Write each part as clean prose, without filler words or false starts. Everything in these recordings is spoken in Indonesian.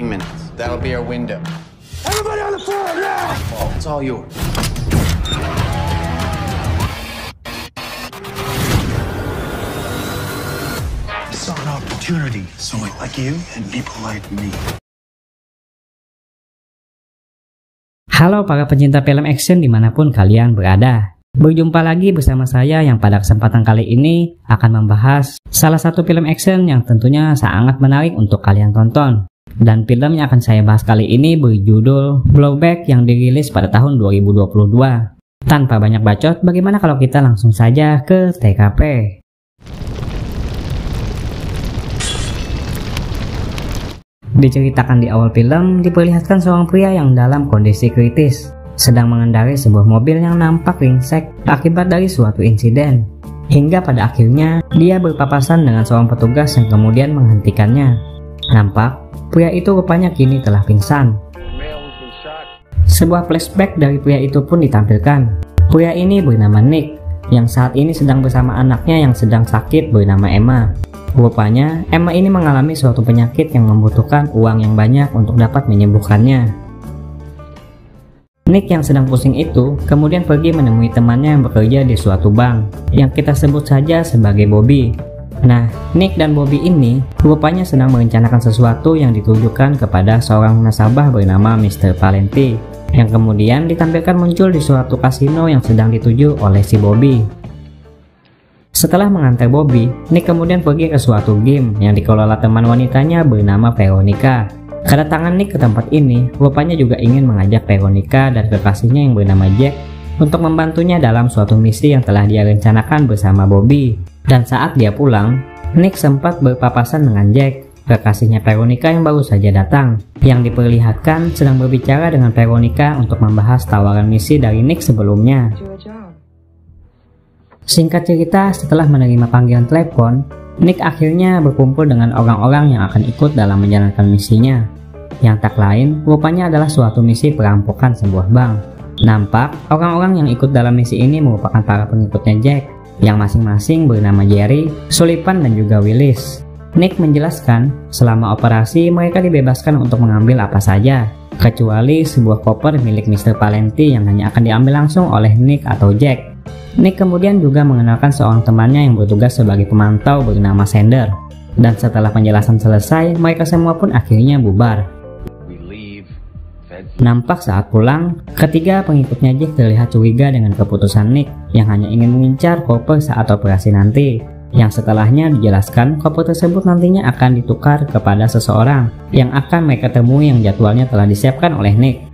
minutes. That'll be our window. Everybody on the floor now! Oh, it's all yours. I saw an opportunity. Someone like you and people like me. Halo para pencinta film action dimanapun kalian berada. Berjumpa lagi bersama saya yang pada kesempatan kali ini akan membahas salah satu film action yang tentunya sangat menarik untuk kalian tonton. Dan film yang akan saya bahas kali ini berjudul Blowback yang dirilis pada tahun 2022. Tanpa banyak bacot, bagaimana kalau kita langsung saja ke TKP? Diceritakan di awal film, diperlihatkan seorang pria yang dalam kondisi kritis sedang mengendarai sebuah mobil yang nampak ringsek akibat dari suatu insiden. Hingga pada akhirnya, dia berpapasan dengan seorang petugas yang kemudian menghentikannya. Nampak, pria itu rupanya kini telah pingsan. Sebuah flashback dari pria itu pun ditampilkan. Pria ini bernama Nick, yang saat ini sedang bersama anaknya yang sedang sakit bernama Emma. Rupanya, Emma ini mengalami suatu penyakit yang membutuhkan uang yang banyak untuk dapat menyembuhkannya. Nick yang sedang pusing itu kemudian pergi menemui temannya yang bekerja di suatu bank yang kita sebut saja sebagai Bobby. Nah, Nick dan Bobby ini rupanya sedang merencanakan sesuatu yang ditujukan kepada seorang nasabah bernama Mr. Valenti yang kemudian ditampilkan muncul di suatu kasino yang sedang dituju oleh si Bobby. Setelah mengantar Bobby, Nick kemudian pergi ke suatu game yang dikelola teman wanitanya bernama Veronica. Kedatangan Nick ke tempat ini rupanya juga ingin mengajak Veronica dan kekasihnya yang bernama Jack untuk membantunya dalam suatu misi yang telah dia rencanakan bersama Bobby. Dan saat dia pulang, Nick sempat berpapasan dengan Jack, kekasihnya Veronica yang baru saja datang, yang diperlihatkan sedang berbicara dengan Veronica untuk membahas tawaran misi dari Nick sebelumnya. Singkat cerita, setelah menerima panggilan telepon, Nick akhirnya berkumpul dengan orang-orang yang akan ikut dalam menjalankan misinya, yang tak lain rupanya adalah suatu misi perampokan sebuah bank. Nampak, orang-orang yang ikut dalam misi ini merupakan para pengikutnya Jack, yang masing-masing bernama Jerry, Sullivan, dan juga Willis. Nick menjelaskan, selama operasi mereka dibebaskan untuk mengambil apa saja, kecuali sebuah koper milik Mr. Valenti yang hanya akan diambil langsung oleh Nick atau Jack. Nick kemudian juga mengenalkan seorang temannya yang bertugas sebagai pemantau bernama Sander. Dan setelah penjelasan selesai, mereka semua pun akhirnya bubar. Nampak saat pulang, ketiga pengikutnya Jack terlihat curiga dengan keputusan Nick yang hanya ingin mengincar koper saat operasi nanti. Yang setelahnya dijelaskan koper tersebut nantinya akan ditukar kepada seseorang yang akan mereka temui yang jadwalnya telah disiapkan oleh Nick.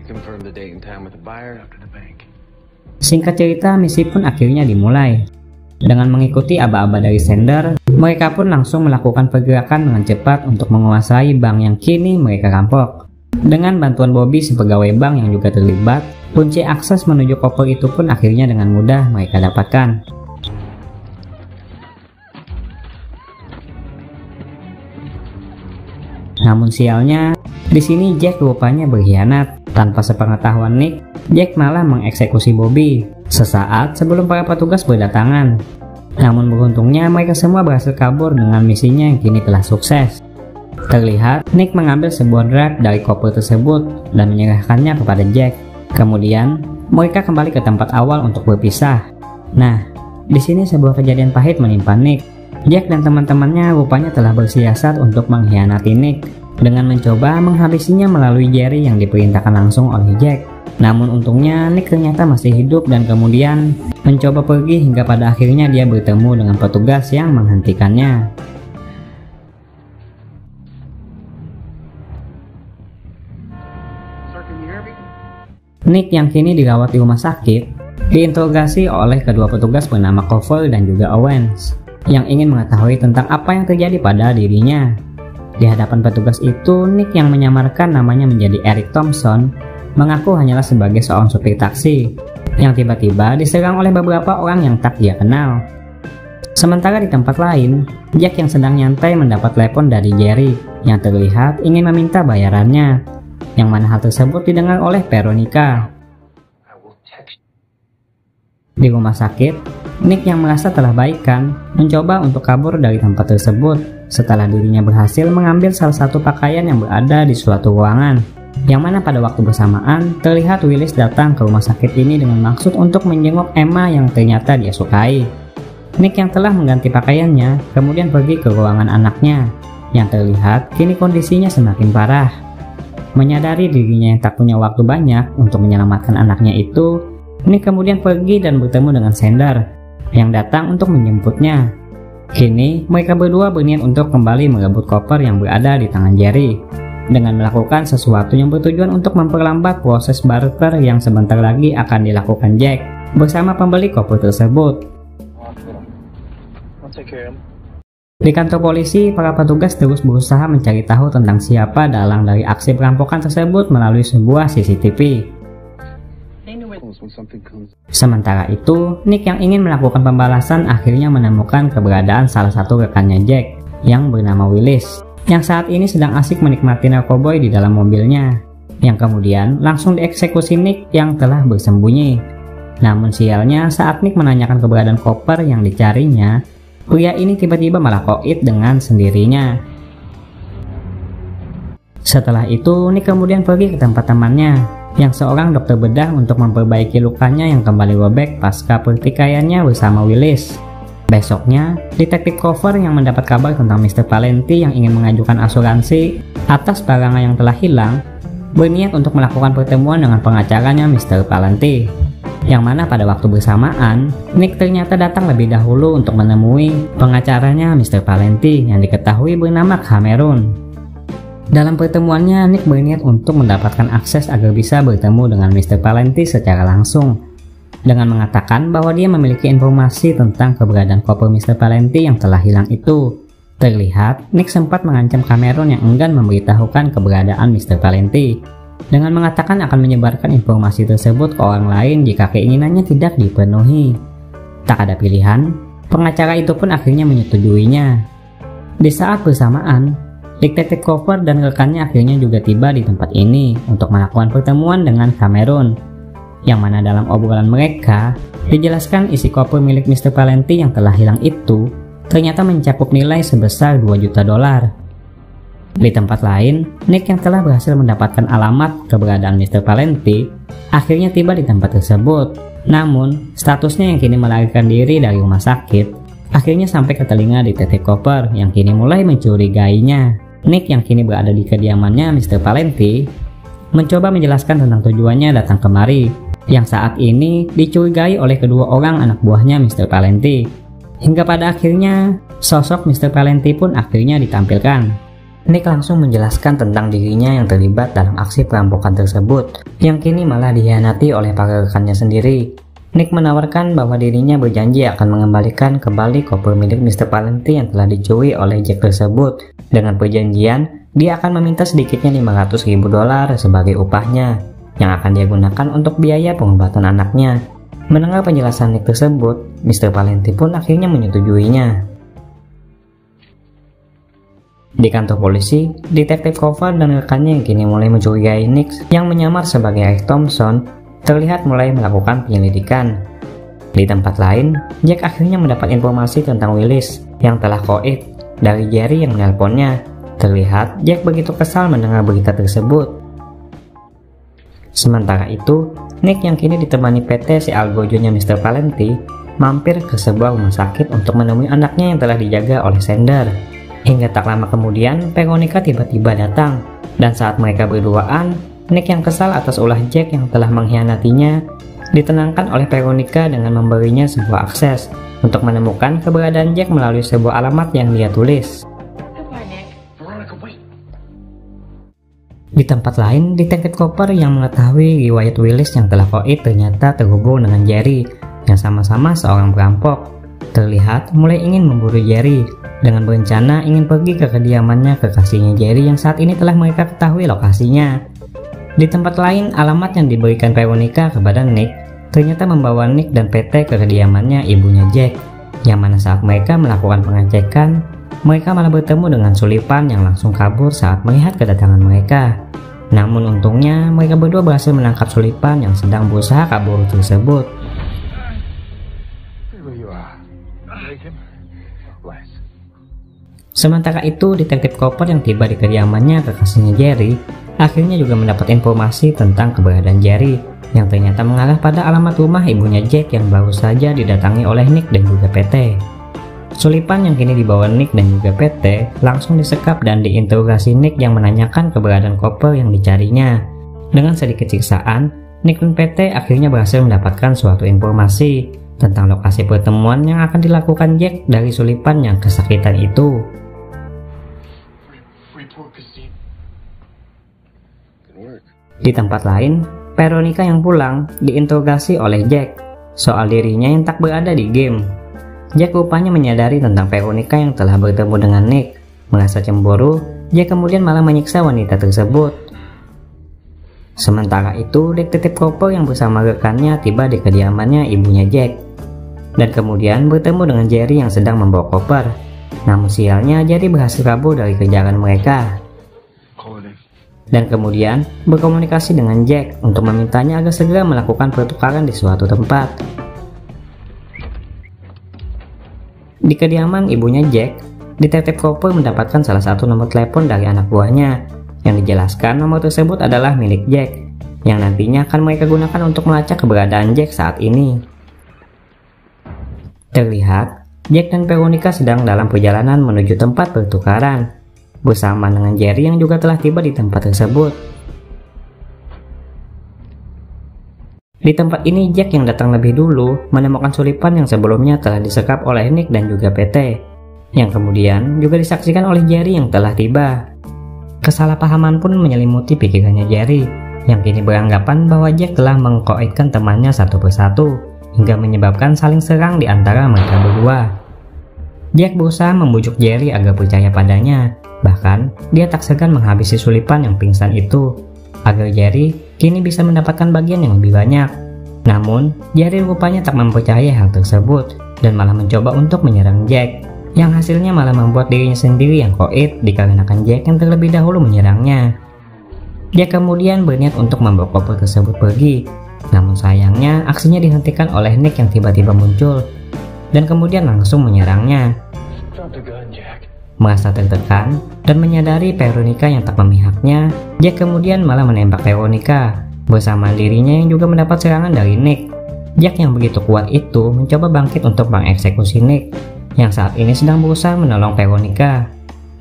Singkat cerita, misi pun akhirnya dimulai. Dengan mengikuti aba-aba dari Sander, mereka pun langsung melakukan pergerakan dengan cepat untuk menguasai bank yang kini mereka rampok. Dengan bantuan Bobby si pegawai bank yang juga terlibat, kunci akses menuju koper itu pun akhirnya dengan mudah mereka dapatkan. Namun sialnya, di sini Jack rupanya berkhianat. Tanpa sepengetahuan Nick, Jack malah mengeksekusi Bobby sesaat sebelum para petugas berdatangan. Namun beruntungnya mereka semua berhasil kabur dengan misinya yang kini telah sukses. Terlihat Nick mengambil sebuah drive dari koper tersebut dan menyerahkannya kepada Jack. Kemudian mereka kembali ke tempat awal untuk berpisah. Nah, di sini sebuah kejadian pahit menimpa Nick. Jack dan teman-temannya rupanya telah bersiasat untuk mengkhianati Nick dengan mencoba menghabisinya melalui Jerry yang diperintahkan langsung oleh Jack. Namun untungnya Nick ternyata masih hidup dan kemudian mencoba pergi hingga pada akhirnya dia bertemu dengan petugas yang menghentikannya. Nick yang kini dirawat di rumah sakit diinterogasi oleh kedua petugas bernama Cover dan juga Owens yang ingin mengetahui tentang apa yang terjadi pada dirinya. Di hadapan petugas itu, Nick yang menyamarkan namanya menjadi Eric Thompson mengaku hanyalah sebagai seorang supir taksi yang tiba-tiba diserang oleh beberapa orang yang tak dia kenal. Sementara di tempat lain, Jack yang sedang nyantai mendapat telepon dari Jerry yang terlihat ingin meminta bayarannya, yang mana hal tersebut didengar oleh Veronica. Di rumah sakit, Nick yang merasa telah baikan mencoba untuk kabur dari tempat tersebut setelah dirinya berhasil mengambil salah satu pakaian yang berada di suatu ruangan, yang mana pada waktu bersamaan terlihat Willis datang ke rumah sakit ini dengan maksud untuk menjenguk Emma yang ternyata dia sukai. Nick yang telah mengganti pakaiannya kemudian pergi ke ruangan anaknya, yang terlihat kini kondisinya semakin parah. Menyadari dirinya yang tak punya waktu banyak untuk menyelamatkan anaknya itu, Nick kemudian pergi dan bertemu dengan Sander yang datang untuk menjemputnya. Kini mereka berdua berniat untuk kembali merebut koper yang berada di tangan Jerry dengan melakukan sesuatu yang bertujuan untuk memperlambat proses barter yang sebentar lagi akan dilakukan Jack bersama pembeli koper tersebut. Di kantor polisi, para petugas terus berusaha mencari tahu tentang siapa dalang dari aksi perampokan tersebut melalui sebuah CCTV. Sementara itu, Nick yang ingin melakukan pembalasan akhirnya menemukan keberadaan salah satu rekannya Jack yang bernama Willis, yang saat ini sedang asik menikmati narkoboy di dalam mobilnya, yang kemudian langsung dieksekusi Nick yang telah bersembunyi. Namun sialnya, saat Nick menanyakan keberadaan koper yang dicarinya, pria ini tiba-tiba malah koit dengan sendirinya. Setelah itu, Nick kemudian pergi ke tempat temannya yang seorang dokter bedah untuk memperbaiki lukanya yang kembali robek pasca pertikaiannya bersama Willis. Besoknya, detektif Cooper yang mendapat kabar tentang Mr. Valenti yang ingin mengajukan asuransi atas barangan yang telah hilang, berniat untuk melakukan pertemuan dengan pengacaranya Mr. Valenti, yang mana pada waktu bersamaan, Nick ternyata datang lebih dahulu untuk menemui pengacaranya Mr. Valenti yang diketahui bernama Cameron. Dalam pertemuannya, Nick berniat untuk mendapatkan akses agar bisa bertemu dengan Mr. Valenti secara langsung, dengan mengatakan bahwa dia memiliki informasi tentang keberadaan koper Mr. Valenti yang telah hilang itu. Terlihat, Nick sempat mengancam Cameron yang enggan memberitahukan keberadaan Mr. Valenti, dengan mengatakan akan menyebarkan informasi tersebut ke orang lain jika keinginannya tidak dipenuhi. Tak ada pilihan, pengacara itu pun akhirnya menyetujuinya. Di saat bersamaan, detektif Cooper dan rekannya akhirnya juga tiba di tempat ini untuk melakukan pertemuan dengan Cameron, yang mana dalam obrolan mereka dijelaskan isi koper milik Mr. Valenti yang telah hilang itu ternyata mencakup nilai sebesar $2 juta. Di tempat lain, Nick yang telah berhasil mendapatkan alamat keberadaan Mr. Valenti akhirnya tiba di tempat tersebut. Namun, statusnya yang kini melarikan diri dari rumah sakit akhirnya sampai ke telinga detektif Cooper yang kini mulai mencurigainya. Nick yang kini berada di kediamannya Mr. Valenti mencoba menjelaskan tentang tujuannya datang kemari, yang saat ini dicurigai oleh kedua orang anak buahnya Mr. Valenti. Hingga pada akhirnya, sosok Mr. Valenti pun akhirnya ditampilkan. Nick langsung menjelaskan tentang dirinya yang terlibat dalam aksi perampokan tersebut, yang kini malah dikhianati oleh para rekannya sendiri. Nick menawarkan bahwa dirinya berjanji akan mengembalikan kembali koper milik Mr. Valenti yang telah dicuri oleh Jack tersebut, dengan perjanjian dia akan meminta sedikitnya $500.000 sebagai upahnya, yang akan dia gunakan untuk biaya pengobatan anaknya. Mendengar penjelasan Nick tersebut, Mr. Valenti pun akhirnya menyetujuinya. Di kantor polisi, detektif Cooper dan rekannya yang kini mulai mencurigai Nick yang menyamar sebagai Eric Thompson terlihat mulai melakukan penyelidikan. Di tempat lain, Jack akhirnya mendapat informasi tentang Willis yang telah koit dari Jerry yang menelponnya. Terlihat Jack begitu kesal mendengar berita tersebut. Sementara itu, Nick yang kini ditemani PT si Algojo-nya Mr. Valenti mampir ke sebuah rumah sakit untuk menemui anaknya yang telah dijaga oleh Sander. Hingga tak lama kemudian, Veronica tiba-tiba datang, dan saat mereka berduaan, Nick yang kesal atas ulah Jack yang telah mengkhianatinya ditenangkan oleh Veronica dengan memberinya sebuah akses untuk menemukan keberadaan Jack melalui sebuah alamat yang dia tulis. Di tempat lain, detektif Cooper yang mengetahui riwayat Willis yang telah koit ternyata terhubung dengan Jerry yang sama-sama seorang perampok. Terlihat mulai ingin memburu Jerry dengan berencana ingin pergi ke kediamannya kekasihnya Jerry yang saat ini telah mereka ketahui lokasinya. Di tempat lain, alamat yang diberikan Veronica kepada Nick ternyata membawa Nick dan PT ke kediamannya ibunya Jack, yang mana saat mereka melakukan pengecekan, mereka malah bertemu dengan Sullivan yang langsung kabur saat melihat kedatangan mereka. Namun untungnya, mereka berdua berhasil menangkap Sullivan yang sedang berusaha kabur tersebut. Sementara itu, detektif Cooper yang tiba di kediamannya kekasihnya Jerry akhirnya juga mendapat informasi tentang keberadaan Jerry yang ternyata mengarah pada alamat rumah ibunya Jack yang baru saja didatangi oleh Nick dan juga PT. Sulipan yang kini dibawa Nick dan juga PT langsung disekap dan diinterogasi Nick yang menanyakan keberadaan Cooper yang dicarinya. Dengan sedikit siksaan, Nick dan PT akhirnya berhasil mendapatkan suatu informasi tentang lokasi pertemuan yang akan dilakukan Jack dari Sulipan yang kesakitan itu. Di tempat lain, Veronica yang pulang diinterogasi oleh Jack soal dirinya yang tak berada di game. Jack rupanya menyadari tentang Veronica yang telah bertemu dengan Nick. Merasa cemburu, Jack kemudian malah menyiksa wanita tersebut. Sementara itu, detektif Cooper yang bersama rekannya tiba di kediamannya ibunya Jack dan kemudian bertemu dengan Jerry yang sedang membawa koper. Namun sialnya, Jerry berhasil kabur dari kejaran mereka dan kemudian berkomunikasi dengan Jack untuk memintanya agar segera melakukan pertukaran di suatu tempat. Di kediaman ibunya Jack, detektif Cooper mendapatkan salah satu nomor telepon dari anak buahnya yang dijelaskan nomor tersebut adalah milik Jack yang nantinya akan mereka gunakan untuk melacak keberadaan Jack saat ini. Terlihat, Jack dan Veronica sedang dalam perjalanan menuju tempat pertukaran bersama dengan Jerry yang juga telah tiba di tempat tersebut. Di tempat ini, Jack yang datang lebih dulu menemukan Sulipan yang sebelumnya telah disekap oleh Nick dan juga PT, yang kemudian juga disaksikan oleh Jerry yang telah tiba. Kesalahpahaman pun menyelimuti pikirannya Jerry, yang kini beranggapan bahwa Jack telah mengkoitkan temannya satu persatu, hingga menyebabkan saling serang di antara mereka berdua. Jack berusaha membujuk Jerry agar percaya padanya, bahkan dia tak segan menghabisi Sulipan yang pingsan itu, agar Jerry kini bisa mendapatkan bagian yang lebih banyak. Namun, Jerry rupanya tak mempercayai hal tersebut, dan malah mencoba untuk menyerang Jack, yang hasilnya malah membuat dirinya sendiri yang koit dikarenakan Jack yang terlebih dahulu menyerangnya. Jack kemudian berniat untuk membawa koper tersebut pergi, namun sayangnya aksinya dihentikan oleh Nick yang tiba-tiba muncul, dan kemudian langsung menyerangnya. Merasa tertekan dan menyadari Veronica yang tak memihaknya, Jack kemudian malah menembak Veronica bersama dirinya yang juga mendapat serangan dari Nick. Jack yang begitu kuat itu mencoba bangkit untuk mengeksekusi Nick yang saat ini sedang berusaha menolong Veronica.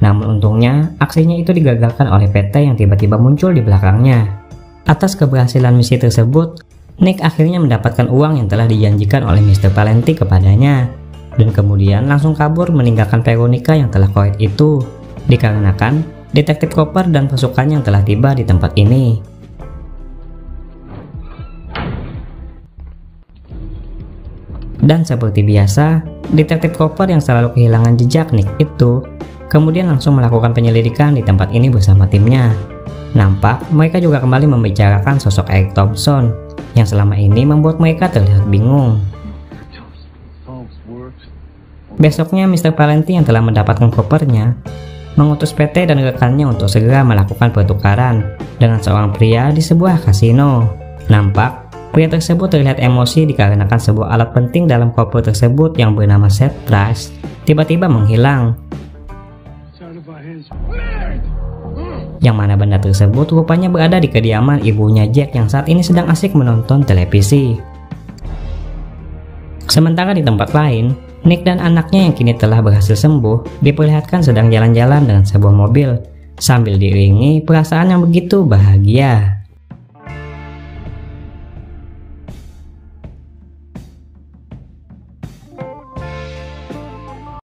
Namun untungnya aksinya itu digagalkan oleh PT yang tiba-tiba muncul di belakangnya. Atas keberhasilan misi tersebut, Nick akhirnya mendapatkan uang yang telah dijanjikan oleh Mr. Valenti kepadanya, dan kemudian langsung kabur meninggalkan Veronica yang telah koit itu, dikarenakan detektif Cooper dan pasukannya yang telah tiba di tempat ini. Dan seperti biasa, detektif Cooper yang selalu kehilangan jejak Nick itu kemudian langsung melakukan penyelidikan di tempat ini bersama timnya. Nampak mereka juga kembali membicarakan sosok Eric Thompson yang selama ini membuat mereka terlihat bingung. Besoknya Mr. Valenti yang telah mendapatkan kopernya mengutus PT dan rekannya untuk segera melakukan pertukaran dengan seorang pria di sebuah kasino. Nampak pria tersebut terlihat emosi dikarenakan sebuah alat penting dalam koper tersebut yang bernama set price tiba-tiba menghilang. Yang mana benda tersebut rupanya berada di kediaman ibunya Jack yang saat ini sedang asik menonton televisi. Sementara di tempat lain, Nick dan anaknya yang kini telah berhasil sembuh diperlihatkan sedang jalan-jalan dengan sebuah mobil sambil diiringi perasaan yang begitu bahagia.